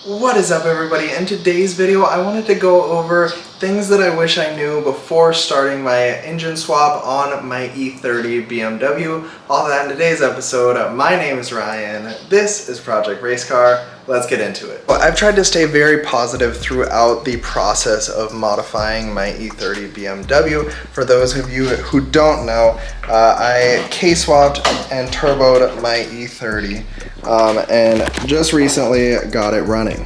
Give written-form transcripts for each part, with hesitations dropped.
What is up, everybody? In today's video I wanted to go over things that I wish I knew before starting my engine swap on my E30 BMW. All that in today's episode. My name is Ryan, this is Project Race Car. Let's get into it. Well, I've tried to stay very positive throughout the process of modifying my E30 BMW. For those of you who don't know, I K-swapped and turboed my E30 and just recently got it running.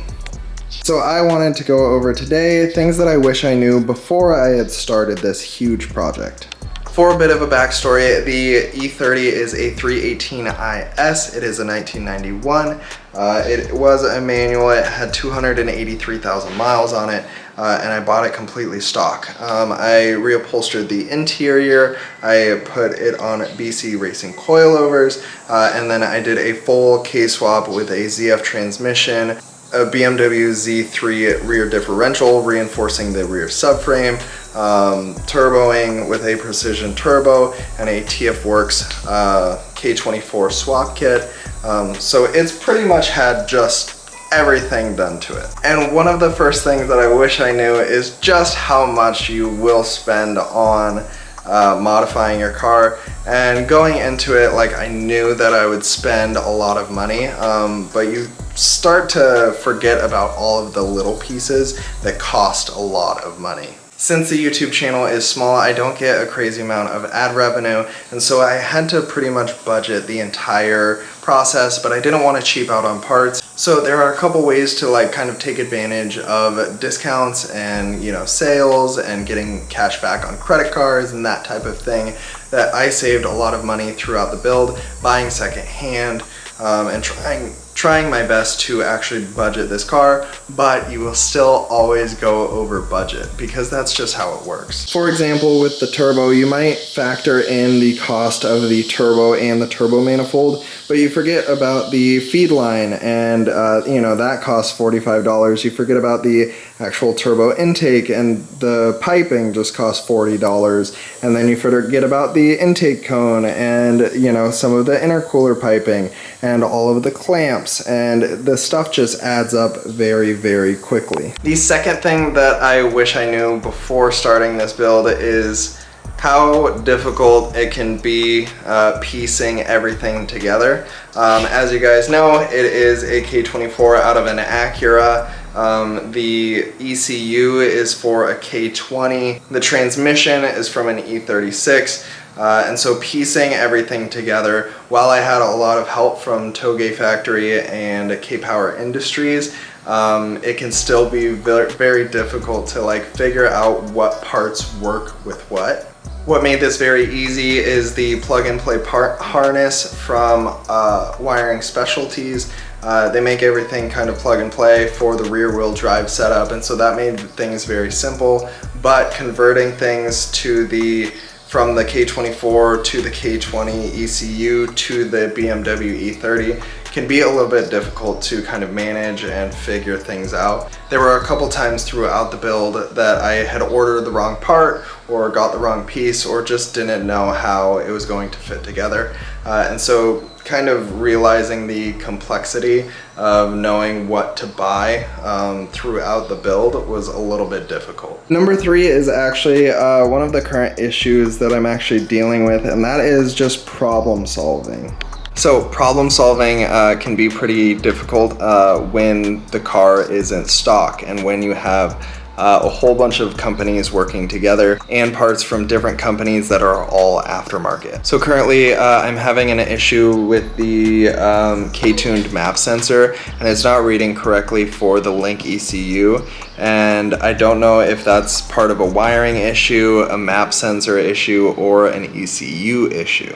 So I wanted to go over today things that I wish I knew before I had started this huge project. For a bit of a backstory, the E30 is a 318IS. It is a 1991. It was a manual. It had 283,000 miles on it, and I bought it completely stock. I reupholstered the interior. I put it on BC Racing coilovers, and then I did a full K-swap with a ZF transmission, a BMW Z3 rear differential, reinforcing the rear subframe, turboing with a precision turbo, and a TF Works K24 swap kit. So it's pretty much had just everything done to it. And one of the first things that I wish I knew is just how much you will spend on modifying your car. And going into it, like, I knew that I would spend a lot of money, but you start to forget about all of the little pieces that cost a lot of money. Since the YouTube channel is small, I don't get a crazy amount of ad revenue, and so I had to pretty much budget the entire process, but I didn't want to cheap out on parts. So there are a couple ways to kind of take advantage of discounts and sales and getting cash back on credit cards and that type of thing, that I saved a lot of money throughout the build, buying secondhand, and trying my best to actually budget this car, but you will still always go over budget because that's just how it works. For example, with the turbo, you might factor in the cost of the turbo and the turbo manifold, but you forget about the feed line, and that costs $45. You forget about the actual turbo intake, and the piping just costs $40, and then you forget about the intake cone and some of the intercooler piping and all of the clamps, and the stuff just adds up very, very quickly. The second thing that I wish I knew before starting this build is how difficult it can be piecing everything together. As you guys know, it is a K24 out of an Acura. The ECU is for a K20. The transmission is from an E36. And so piecing everything together, while I had a lot of help from Toge Factory and K-Power Industries, it can still be very, very difficult to figure out what parts work with what. What made this very easy is the plug-and-play part harness from Wiring Specialties. They make everything kind of plug and play for the rear wheel drive setup, and so that made things very simple. But converting things from the K24 to the K20 ECU to the BMW E30 can be a little bit difficult to kind of manage and figure things out. There were a couple times throughout the build that I had ordered the wrong part or got the wrong piece or just didn't know how it was going to fit together. And so kind of realizing the complexity of knowing what to buy throughout the build was a little bit difficult. Number 3 is actually one of the current issues that I'm actually dealing with, and that is just problem solving. So problem solving can be pretty difficult when the car isn't stock and when you have a whole bunch of companies working together and parts from different companies that are all aftermarket. So currently I'm having an issue with the K-tuned map sensor, and it's not reading correctly for the Link ECU, and I don't know if that's part of a wiring issue, a map sensor issue, or an ECU issue,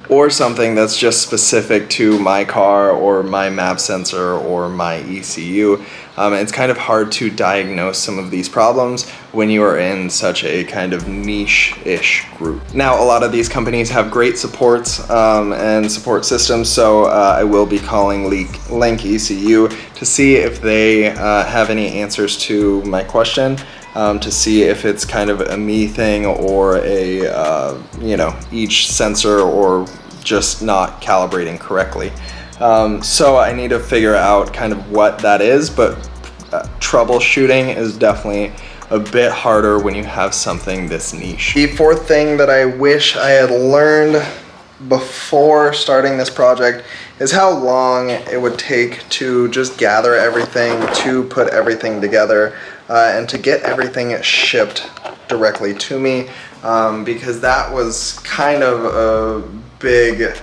or something that's just specific to my car or my map sensor or my ECU. It's kind of hard to diagnose some of these problems when you are in such a kind of niche-ish group. Now, a lot of these companies have great supports and support systems, so I will be calling Link ECU to see if they have any answers to my question, to see if it's kind of a me thing or a, each sensor or just not calibrating correctly. So I need to figure out kind of what that is, but troubleshooting is definitely a bit harder when you have something this niche. The fourth thing that I wish I had learned before starting this project is how long it would take to just gather everything, to put everything together, and to get everything shipped directly to me, because that was kind of a big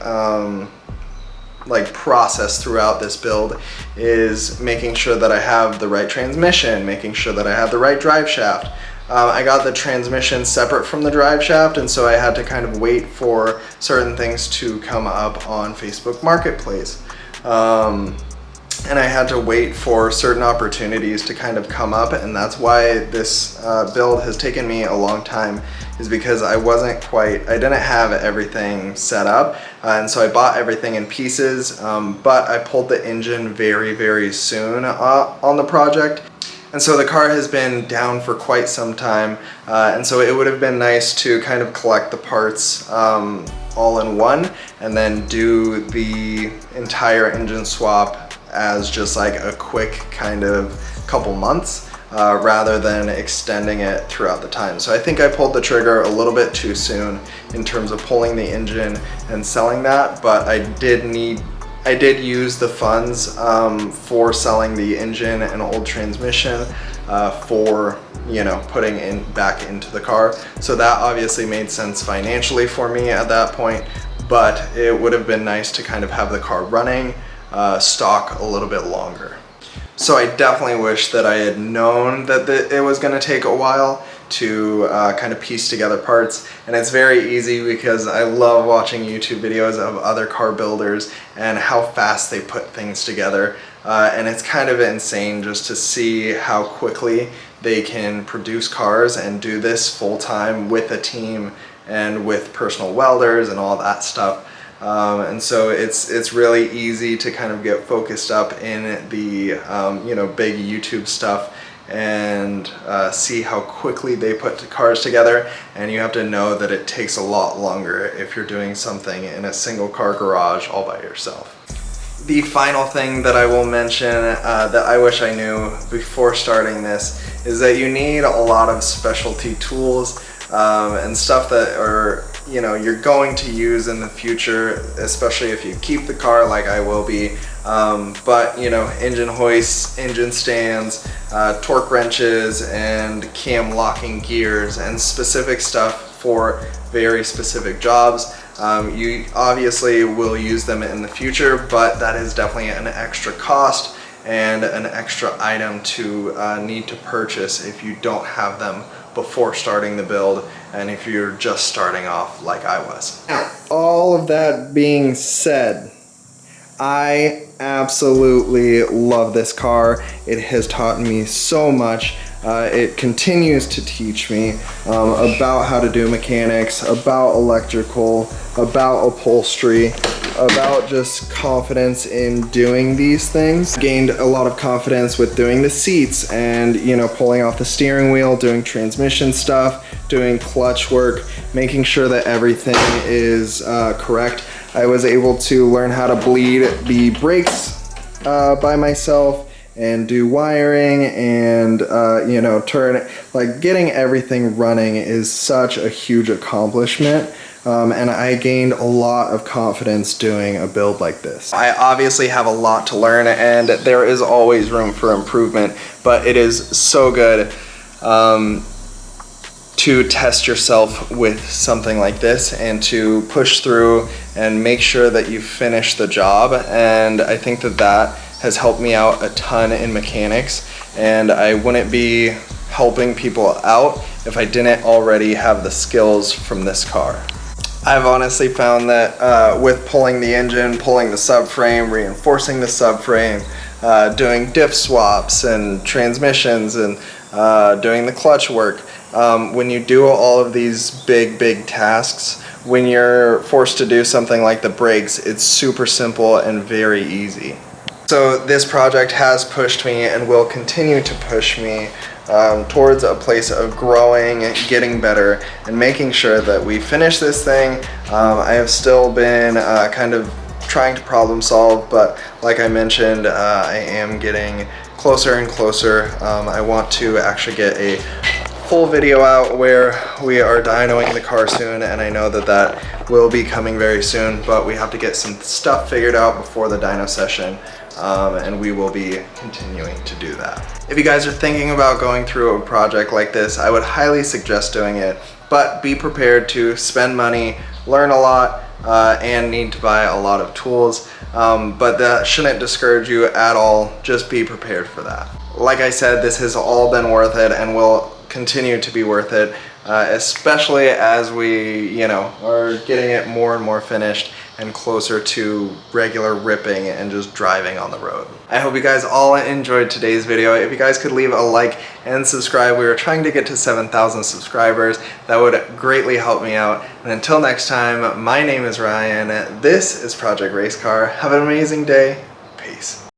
like process throughout this build, is making sure that I have the right transmission, making sure that I have the right drive shaft. I got the transmission separate from the drive shaft, and so I had to kind of wait for certain things to come up on Facebook Marketplace. And I had to wait for certain opportunities to kind of come up, and that's why this build has taken me a long time, is because I didn't have everything set up, and so I bought everything in pieces, but I pulled the engine very, very soon on the project. And so the car has been down for quite some time, and so it would have been nice to kind of collect the parts all in one, and then do the entire engine swap as just like a quick kind of couple months, rather than extending it throughout the time. So I think I pulled the trigger a little bit too soon in terms of pulling the engine and selling that, but I did use the funds for selling the engine and old transmission for, you know, putting back into the car. So that obviously made sense financially for me at that point, but it would have been nice to kind of have the car running stock a little bit longer. So I definitely wish that I had known that it was going to take a while to kind of piece together parts, and it's very easy because I love watching YouTube videos of other car builders and how fast they put things together, and it's kind of insane just to see how quickly they can produce cars and do this full-time with a team and with personal welders and all that stuff. And so it's really easy to kind of get focused up in the you know, big YouTube stuff and see how quickly they put cars together, and you have to know that it takes a lot longer if you're doing something in a single car garage all by yourself. The final thing that I will mention that I wish I knew before starting this is that you need a lot of specialty tools and stuff that are, you know, you're going to use in the future, especially if you keep the car like I will be. But you know, engine hoists, engine stands, torque wrenches, and cam locking gears, and specific stuff for very specific jobs. You obviously will use them in the future, but that is definitely an extra cost and an extra item to need to purchase if you don't have them before starting the build, and if you're just starting off like I was. Now, all of that being said, I absolutely love this car. It has taught me so much. It continues to teach me about how to do mechanics, about electrical, about upholstery, about just confidence in doing these things. Gained a lot of confidence with doing the seats and, you know, pulling off the steering wheel, doing transmission stuff, doing clutch work, making sure that everything is correct. I was able to learn how to bleed the brakes by myself and do wiring and you know, getting everything running is such a huge accomplishment. And I gained a lot of confidence doing a build like this. I obviously have a lot to learn, and there is always room for improvement, but it is so good to test yourself with something like this and to push through and make sure that you finish the job. And I think that that has helped me out a ton in mechanics, and I wouldn't be helping people out if I didn't already have the skills from this car. I've honestly found that with pulling the engine, pulling the subframe, reinforcing the subframe, doing diff swaps and transmissions, and doing the clutch work, when you do all of these big tasks, when you're forced to do something like the brakes, it's super simple and very easy. So this project has pushed me and will continue to push me towards a place of growing, getting better, and making sure that we finish this thing. I have still been kind of trying to problem solve, but like I mentioned, I am getting closer and closer. I want to actually get a full video out where we are dynoing the car soon, and I know that that will be coming very soon, but we have to get some stuff figured out before the dyno session, and we will be continuing to do that. If you guys are thinking about going through a project like this, I would highly suggest doing it, but be prepared to spend money, learn a lot, and need to buy a lot of tools, but that shouldn't discourage you at all. Just be prepared for that. Like I said, this has all been worth it and will continue to be worth it, especially as we, are getting it more and more finished and closer to regular ripping and just driving on the road. I hope you guys all enjoyed today's video. If you guys could leave a like and subscribe, we are trying to get to 7,000 subscribers. That would greatly help me out. And until next time, my name is Ryan. This is Project Race Car. Have an amazing day. Peace.